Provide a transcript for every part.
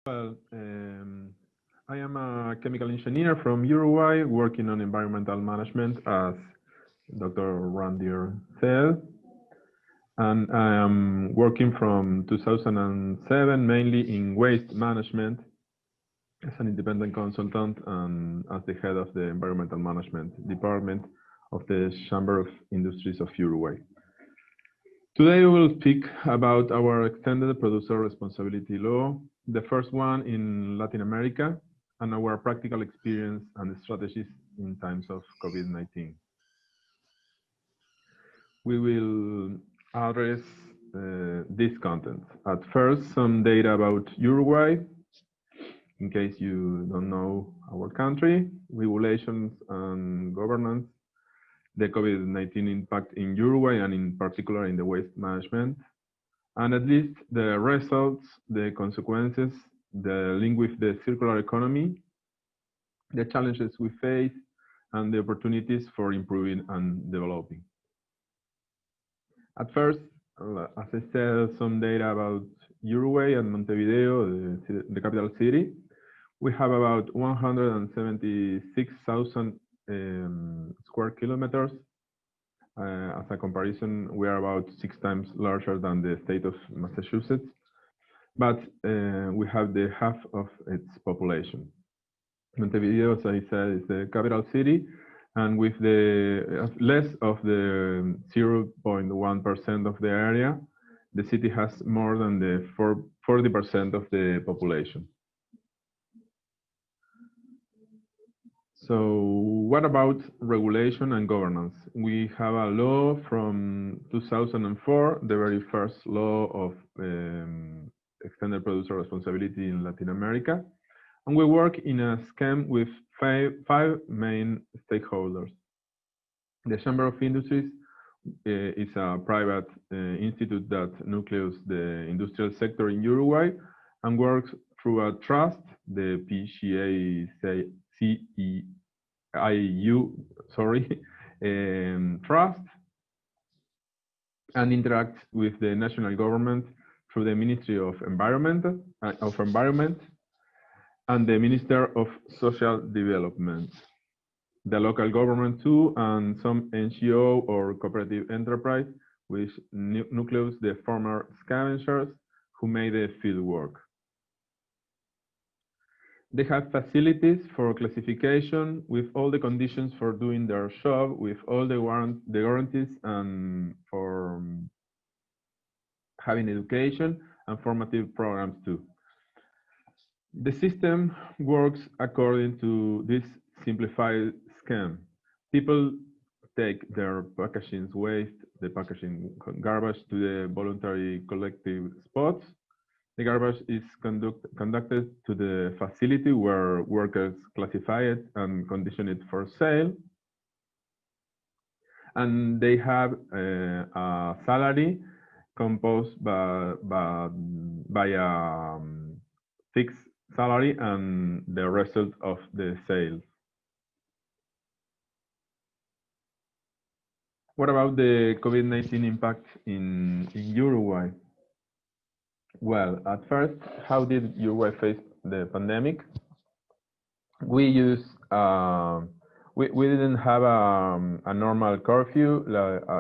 Well, I am a chemical engineer from Uruguay working on environmental management, as Dr. Randir said. And I am working from 2007 mainly in waste management as an independent consultant and as the head of the environmental management department of the Chamber of Industries of Uruguay. Today we will speak about our extended producer responsibility law, the first one in Latin America, and our practical experience and strategies in times of COVID-19. We will address these contents. At first, some data about Uruguay, in case you don't know our country, regulations and governance, the COVID-19 impact in Uruguay and in particular in the waste management, and at least the results, the consequences, the link with the circular economy, the challenges we face, and the opportunities for improving and developing. At first, as I said, some data about Uruguay and Montevideo, the capital city. We have about 176,000 square kilometers. As a comparison, we are about 6 times larger than the state of Massachusetts, but we have the half of its population. Montevideo, as I said, is the capital city, and with the less of the 0.1% of the area, the city has more than the 40% of the population. So what about regulation and governance? We have a law from 2004, the very first law of extended producer responsibility in Latin America. And we work in a scheme with five main stakeholders. The Chamber of Industries is a private institute that nucleates the industrial sector in Uruguay and works through a trust, the PGACEIU, trust, and interacts with the national government through the Ministry of Environment and the Minister of Social Development, the local government too, and some NGO or cooperative enterprise, which nucleates the former scavengers who made the field work. They have facilities for classification with all the conditions for doing their job, with all the guarantees and for having education and formative programs too. The system works according to this simplified scheme. People take their packaging waste, the packaging garbage to the voluntary collective spots. The garbage is conducted to the facility where workers classify it and condition it for sale. And they have a salary composed by a fixed salary and the result of the sales. What about the COVID-19 impact in Uruguay? Well, at first, how did Uruguay face the pandemic? We didn't have a normal curfew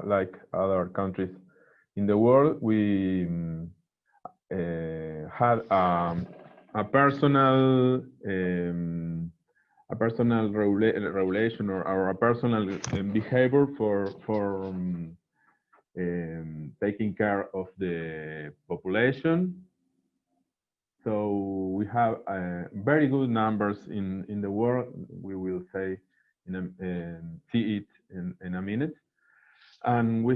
like other countries in the world. We had a personal regulation or a personal behavior for taking care of the population. So we have very good numbers in the world. We will say see it in a minute, and we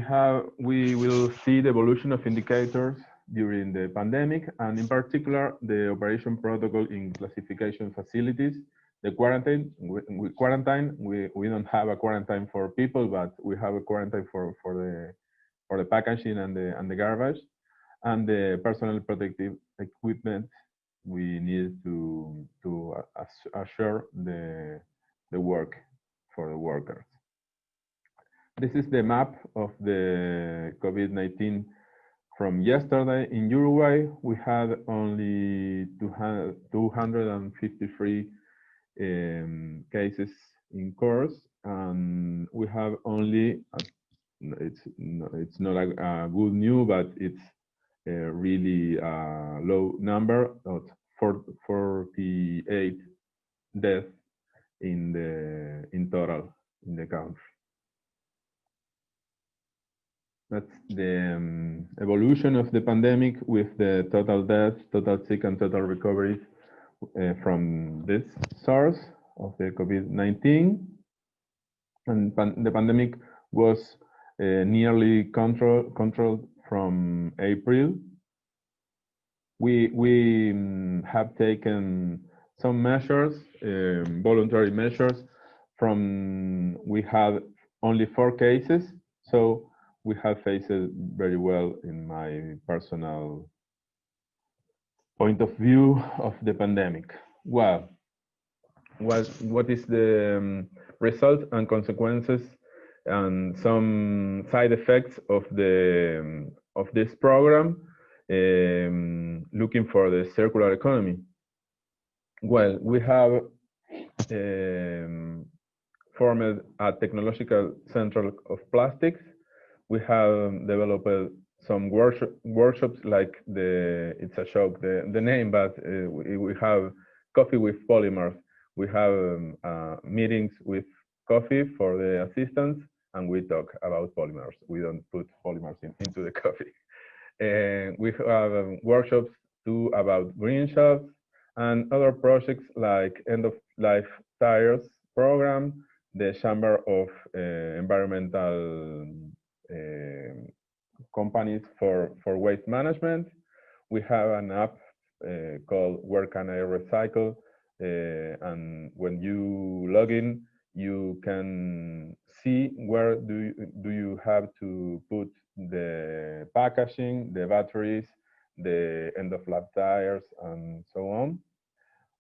will see the evolution of indicators during the pandemic, and in particular the operation protocol in classification facilities. The quarantine, we don't have a quarantine for people, but we have a quarantine for the packaging and the garbage, and the personal protective equipment we need to assure the work for the workers. This is the map of the COVID-19 from yesterday in Uruguay, we had only 253 cases in course, and we have only, it's not a good news, but it's a really low number of 48 deaths in total in the country. That's the evolution of the pandemic with the total deaths, total sick, and total recoveries from this source of the COVID-19. And the pandemic was nearly controlled from April. We have taken some measures, voluntary measures. We had only 4 cases, so we have faced it very well in my personal point of view of the pandemic. Well, what is the result and consequences and some side effects of this program, looking for the circular economy? Well, we have formed a technological center of plastics. We have developed some workshops, like it's a joke, the name, but we have coffee with polymers. We have meetings with coffee for the assistants, and we talk about polymers. We don't put polymers into the coffee. We have workshops too about green shops and other projects like End of Life Tires program, the Chamber of Environmental Companies for Waste Management. We have an app called Where Can I Recycle? And when you log in, you can see where do you have to put the packaging, the batteries, the end-of-life tires, and so on.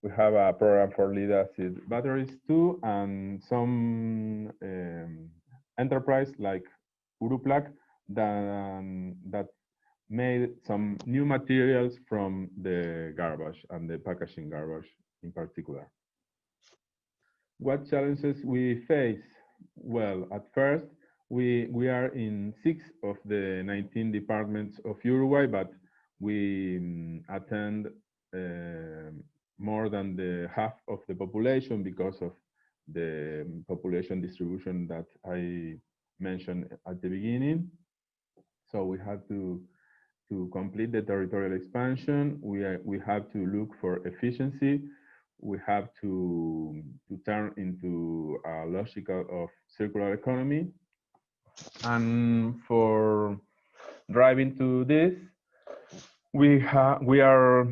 We have a program for lead-acid batteries too, and some enterprise like Uruguay that made some new materials from the garbage and the packaging garbage in particular. What challenges we face? Well, at first, we are in 6 of the 19 departments of Uruguay, but we attend more than the half of the population because of the population distribution that I mentioned at the beginning. So we have to complete the territorial expansion. We have to look for efficiency. We have to turn into a logical of circular economy. And for driving to this, we are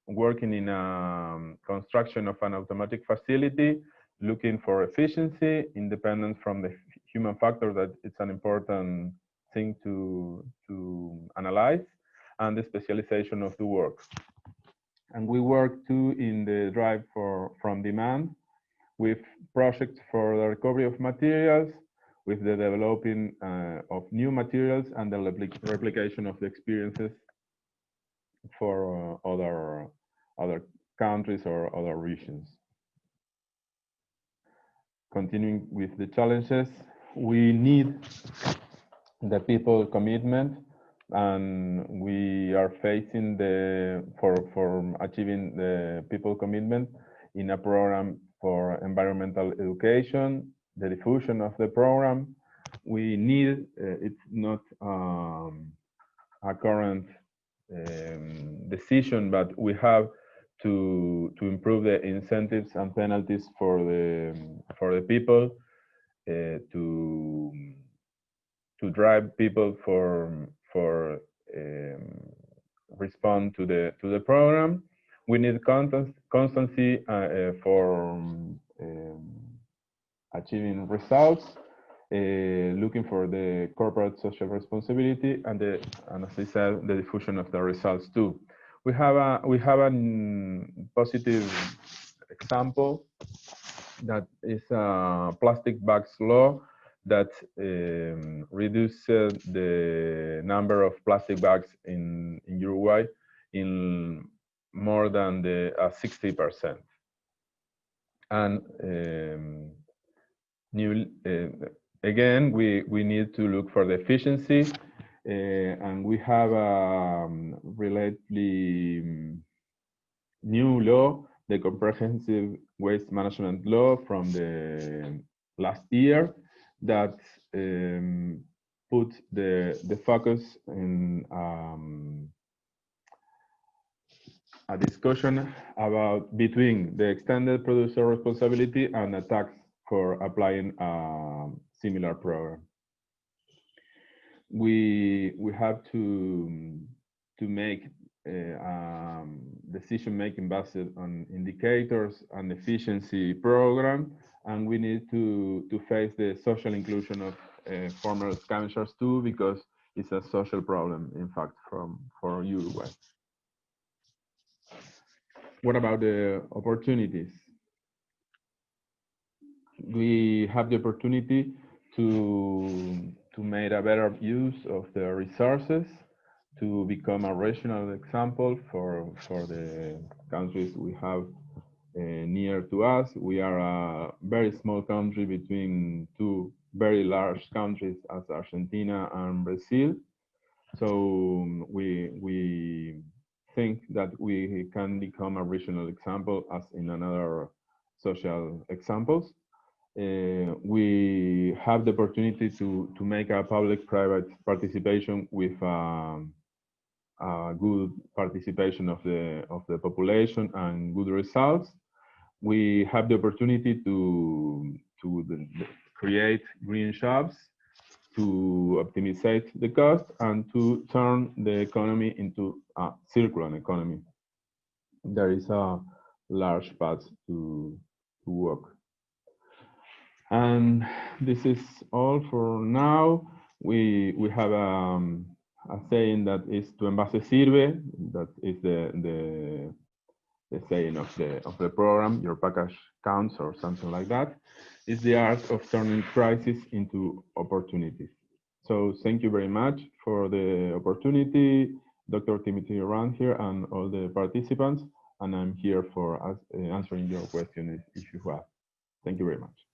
working in a construction of an automatic facility, looking for efficiency, independence from the human factor, that it's an important thing to analyze, and the specialization of the work. And we work too in the drive from demand, with projects for the recovery of materials, with the developing of new materials, and the replication of the experiences for other countries or other regions. Continuing with the challenges, we need the people commitment, and we are facing for achieving the people commitment in a program for environmental education, the diffusion of the program. We need, it's not a current decision, but we have to improve the incentives and penalties for the people, to drive people for respond to the program. We need constancy for achieving results, looking for the corporate social responsibility, and as I said, the diffusion of the results too. We have a positive example that is a plastic bags law that reduced the number of plastic bags in Uruguay in more than 60%. And again, we need to look for the efficiency, and we have a relatively new law, the Comprehensive Waste Management Law from the last year, that put the focus in a discussion about between the extended producer responsibility and a tax for applying a similar program. We have to make decision-making based on indicators and efficiency program, and we need to face the social inclusion of former scavengers too, because it's a social problem, in fact, for Uruguay. What about the opportunities? We have the opportunity to make a better use of the resources, to become a regional example for the countries we have near to us. We are a very small country between two very large countries as Argentina and Brazil. So we think that we can become a regional example as in another social examples. We have the opportunity to make a public-private participation with good participation of the population and good results. We have the opportunity to create green jobs, to optimize the cost, and to turn the economy into a circular economy. There is a large path to work. And this is all for now. We have a saying that is "tu envase sirve." That is the saying of the program. Your package counts, or something like that. It's the art of turning crisis into opportunities. So thank you very much for the opportunity, Dr. Timothy Rand here, and all the participants. And I'm here for answering your questions if you have. Thank you very much.